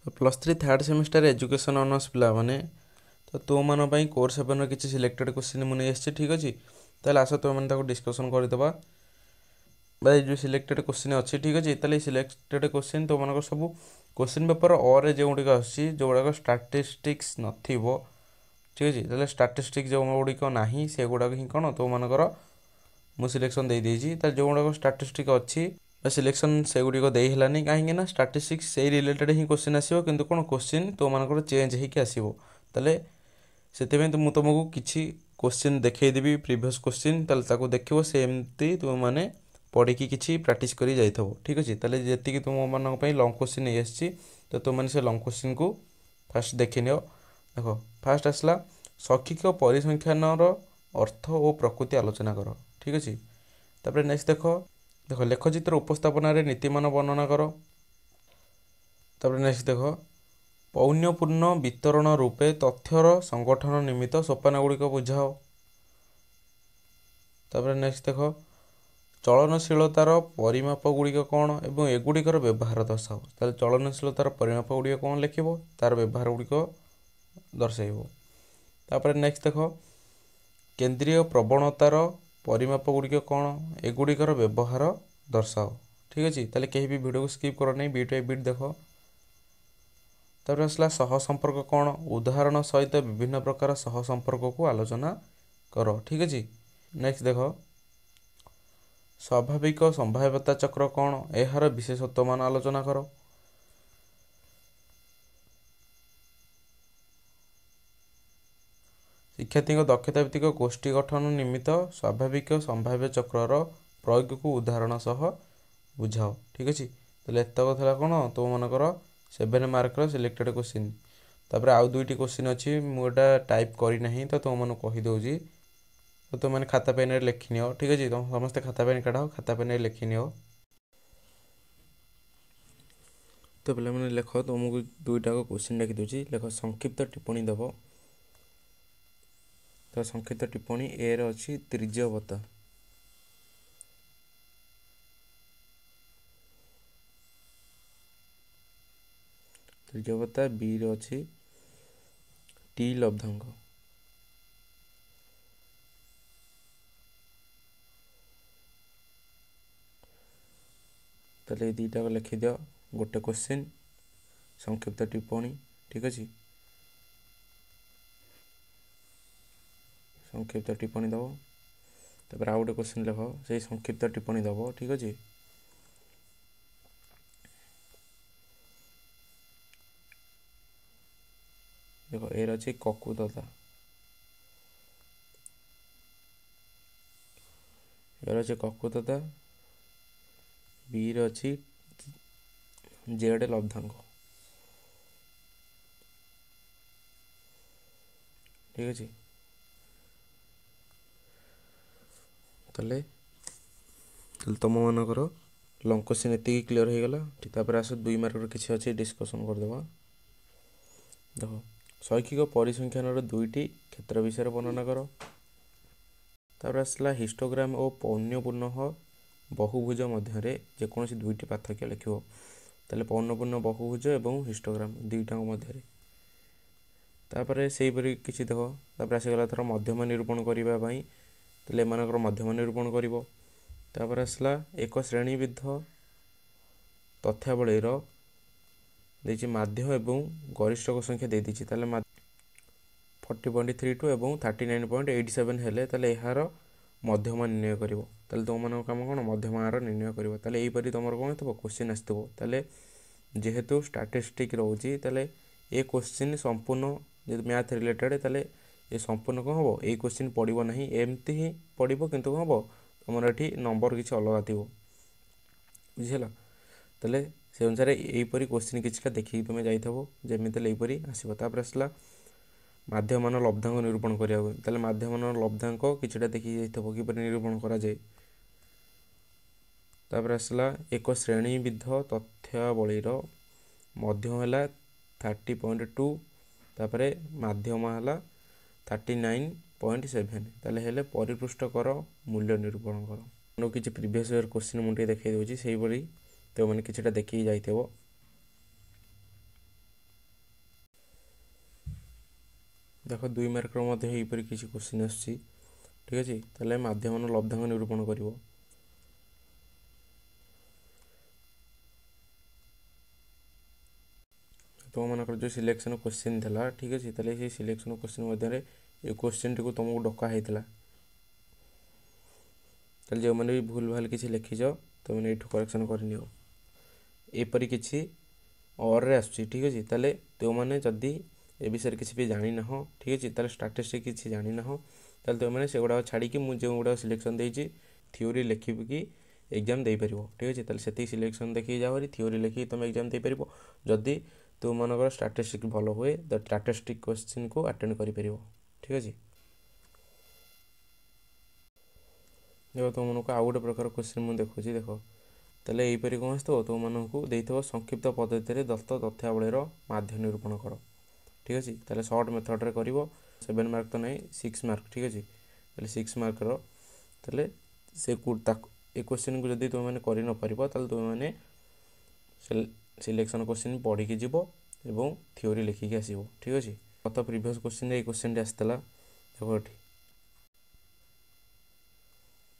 +3 থাର୍ड semester education honours पिला माने तो तुम मान पई कोर 7 रो किछि सिलेक्टेड क्वेश्चन मुने आछि ठीक अछि ताले आसो तुम माने ताको डिस्कशन कर देबा भाई जो सिलेक्टेड क्वेश्चन अछि ठीक अछि ताले सिलेक्टेड क्वेश्चन तो मानको सब क्वेश्चन पेपर और जे गुडी का आछि जो गुडा को स्टैटिस्टिक्स नथिबो ठीक अछि ताले स्टैटिस्टिक्स जो गुडी को नाही से गुडा को हि कोन तो मानकर मु सिलेक्शन दे देछि ताले जो गुडा को स्टैटिस्टिक अछि सिलेक्शन से गुडी को देई हलानी काहे ना स्टैटिस्टिक्स से रिलेटेड ही क्वेश्चन आसीबो किंतु कोन क्वेश्चन तो मानकर चेंज हे कि आसीबो ताले सेते में तो मु तुमको किछि क्वेश्चन देखै देबी प्रीवियस क्वेश्चन ताले ताको देखिबो से एम्ति तुम माने पढ़ी कि किछि प्रैक्टिस करी जाइथबो ठीक अछि ताले जेति कि तुम मानक पई लॉन्ग क्वेश्चन नै आछि तो तुम माने से लॉन्ग क्वेश्चन को फर्स्ट देखिनियो देखो फर्स्ट आसला शौक्षिक परिसंख्यान रो अर्थ और प्रकृति आलोचना करो ठीक अछि तापर नेक्स्ट देखो देखो लेखचित्र उपस्थापन रे नीतिमान वर्णना करो तापर नेक्स्ट देखो पौन्यपूर्ण वितरण रूपे तथ्यर संगठन निमित्त सोपान गुड़िक बुझाओ तापर नेक्स्ट देखो चलनशीलतार परिमाप गुड़िक कौन एवं एगुड़िकर व्यवहार दर्शाओ ताले चलनशीलतार परिमाप गुड़िक कौन लिखिबो तार व्यवहार गुड़िक दर्शाइबो तापर नेक्स्ट देखो केंद्रीय प्रवणतार परिमाप गुड़िक कौन एगुड़िकर व्यवहार दर्शाओ ठीक अछि ताले केही भी वीडियो को स्किप करो नै बीट बाय बीट देखो तापर असला सह संपर्क कौन उदाहरण सहित विभिन्न प्रकार सह संपर्क को आलोचना करो ठीक अछि नेक्स्ट देखो स्वाभाविक संभाव्यता चक्र कौन एहार विशेषत्व मान आलोचना करो शिक्षार्थी दक्षता भित्तिक गोष्ठी गठन निमित्त स्वाभाविक संभाव्य चक्रर प्रयोग को उदाहरण सह बुझाओ ठीक अछि ताले एतक थला कोन तो मानकर 7 मार्क रो सिलेक्टेड क्वेश्चन तापर आउ दुईटी क्वेश्चन अछि मुटा टाइप करी नाही तो तुम माने कहि दोजी तो तुम माने खाता पेन रे लिखिनियो ठीक अछि तुम समस्त खाता पेन काढाओ खाता पेन रे लिखिनियो तो पहले माने लेखो तुमको दुईटा को क्वेश्चन लिखि दोजी लेखो संक्षिप्त टिप्पणी दबो तो संक्षिप्त टिप्पणी ए रो अछि त्रिज्यवता त्रिज्यवता बी रो अछि टी लब्धांक ताले दीटा को लिखि दियो गोटे क्वेश्चन संक्षिप्त टिप्पणी ठीक अछि संक्षिप्त टिप्पणी दबो तापर आउ गोटे क्वेश्चन लिखो से संक्षिप्त टिप्पणी दबो ठीक अछि देखो ए अछि ककुतता ए अछि ककुतता बी रे अछि जेड लब्धांक ठीक अछि तले तुम मानकर लॉन्ग क्वेश्चन एति क्लियर हो गला तापर आसो 2 मार्क रो किछि अछि डिस्कशन कर देबा देखो शैक्षिक परिसंख्यान रो दुईटी क्षेत्र विषय वर्णना करो तापर आसला हिस्टोग्राम और पौन्यपूर्ण बहुभुज मध्य रे जे कोनसी दुईटी पार्थक्य लिखिबो ताले पौन्यपूर्ण बहुभुज एवं हिस्टोग्राम दुईटा मध्य रे तापर सेही परि किछि देखो तापर आसी गला थरा मध्यम निरूपण करिबा पई ताले मानकर मध्यम निरूपण करिवो तापर आसला एक श्रेणीबद्ध तथ्यावली रो देछि माध्य एवं गरिष्ठ को संख्या दे दिछि ताले 40.32 एवं 39.87 हेले ताले एहार मध्यम निर्णय करिवो ताले तो मानक काम कोन मध्यम आर निर्णय करिवो ताले एई परि तमर कोन हेतबो क्वेश्चन आस्तबो ताले जेहेतु स्टैटिस्टिक रहउछि ताले ए क्वेश्चन संपूर्ण जे मैथ रिलेटेड ताले ए संपूर्ण को हबो ए क्वेश्चन पडिबो नाही एम्ति ही पडिबो किंतु को हबो तमर एठी नंबर किछ अलग आथिबो बुझिला ताले से अनुसार एई परि क्वेश्चन किछटा देखि तुमे जाइथबो जेमिते लेई परि आसीबो तापर असला माध्यमान लब्धांक निरूपण करिया ताले माध्यमान लब्धांक किछटा देखि जाइथबो कि परि निरूपण करा जाय तापर असला एक श्रेणीबद्ध तथ्यावली रो मध्यम हला 30.2 तापर माध्यम हला 39.7 ताले हेले परिपृष्ठ करो मूल्य निरूपण करो नो किछि प्रीवियस ईयर क्वेश्चन मुंटे देखाइ दोछि सेही परि तो माने किछटा देखि जाइथबो देख 2 मार्क यहीपरि किसी क्वेश्चन आसुची ठीक अच्छे ताले माध्यम लब्धांग निरूपण कर तो मनकर जो सिलेक्शन क्वेश्चन था ठीक अच्छे ताले से सिलेक्शन क्वेश्चन मध्य ये क्वेश्चन टी तुमको डका होता ताले जो मैंने भी भूल भाल किसी लिखिज तो मैंने ये करेक्शन करनी एपरी किसी और आसूँ ठीक अच्छे ताले तो मैंने जदि ए विषय किसी भी जानी ना ठीक अच्छे ताले स्टाटिस्टिक्स किसी जानी ना ताले तो मैंने से गुड़ा छाड़ी मुझे गुड़ा सिलेक्शन देती थ्योरी लिखिकी एग्जाम दे पार ठीक अच्छे ताले से सिलेक्शन देखिए जाओ थ्योरी लिखिकी तुम एग्जाम दे पार जदि तुम मनकर स्टाटिस्टिक्स भल हुए तो स्टाटिस्टिक्स क्वेश्चन को अटेंड कर ठीक अच्छे देख तुमको आउ गोटे प्रकार क्वेश्चन मुझे देखुची देख ताले यहीपरि कौन आसो तुमको देते संक्षिप्त पद्धति दत्त तथ्यावलीर माध्य निरूपण कर ठीक अच्छे ताले सर्ट मेथड कर 7 मार्क तो नहीं 6 मार्क ठीक अच्छे ताले 6 मार्क ताले से ए क्वेश्चन को जब तुम मैंने कर न पार तुम मैंने सिलेक्शन क्वेश्चन पढ़ी जीव एवं थ्योरी लिखिकी आसो ठीक अच्छे गत प्रिवियस क्वेश्चन ये क्वेश्चन आसाला देख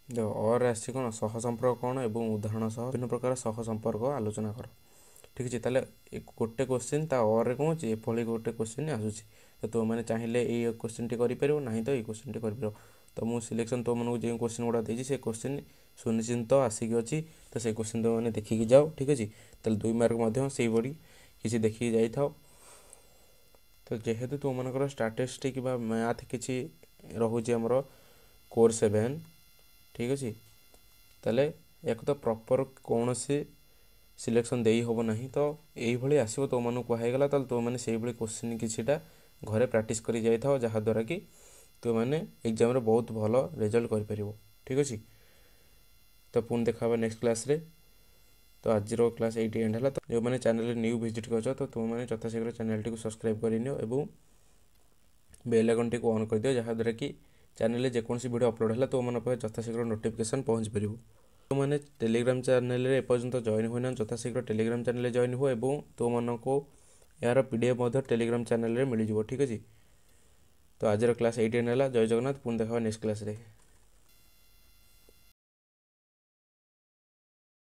देख और आसी कौन सह संपर्क कौन एवं उदाहरण सह विभिन्न प्रकार सह संपर्क आलोचना कर ठीक अच्छे ताले गोटे क्वेश्चन ता और कौन अच्छे एभली गोटे क्वेश्चन आसूसी तो तुम मैंने चाहिए ये क्वेश्चन टी कर ना तो ये क्वेश्चन टी कर तो मुझे सिलेक्शन तुमको जो क्वेश्चन गुड़ा देती से क्वेश्चन सुनिश्चित आसिक अच्छी तो से क्वेश्चन तुम मैंने देखिकी जाओ ठीक अच्छे ताले 2 मार्क से बड़ी किसी देखिकी जाई थाओ तो जेहेतु तुम मनकर स्टाटिस्टिक्स बा मैथ किसी रोचे आमर कोर 7 ठीक अच्छे ताले एक तो प्रॉपर कौन से सिलेक्शन दे हम ना तो यही आसो तुम मन कहगला तुम मैंने से क्वेश्चन किसीटा घरे प्रैक्टिस कर जाओ जहाद्वारा कि तुम मैंने एग्जाम रे बहुत भल रिजल्ट कर ठीक अच्छे तो पुणी देखा नेक्स्ट क्लास रे तो आज क्लास ये एंड है तो जो मैंने चैनल न्यू विजिट कर तो तुम मैंने यथाशीघ्र चैनल टी सब्सक्राइब करनियो एवं बेल आइकन टी ऑन कर दियो जहाद्वारा कि चैनल जेकोसी वीडियो अपलोड है तो मैंने यथाशीघ्र नोटिफिकेशन पहुँच पार तो मैंने टेलीग्राम चैनल एपर्यंत जॉइन होना यथाशीघ्र टेलीग्राम चैनल जॉइन हो एवं तो मानको यार पीडीएफ टेलीग्राम चैनल मिल जाव ठीक अच्छे तो आज क्लास 8 है जय जगन्नाथ पुणी देखा नेक्स्ट क्लास रे।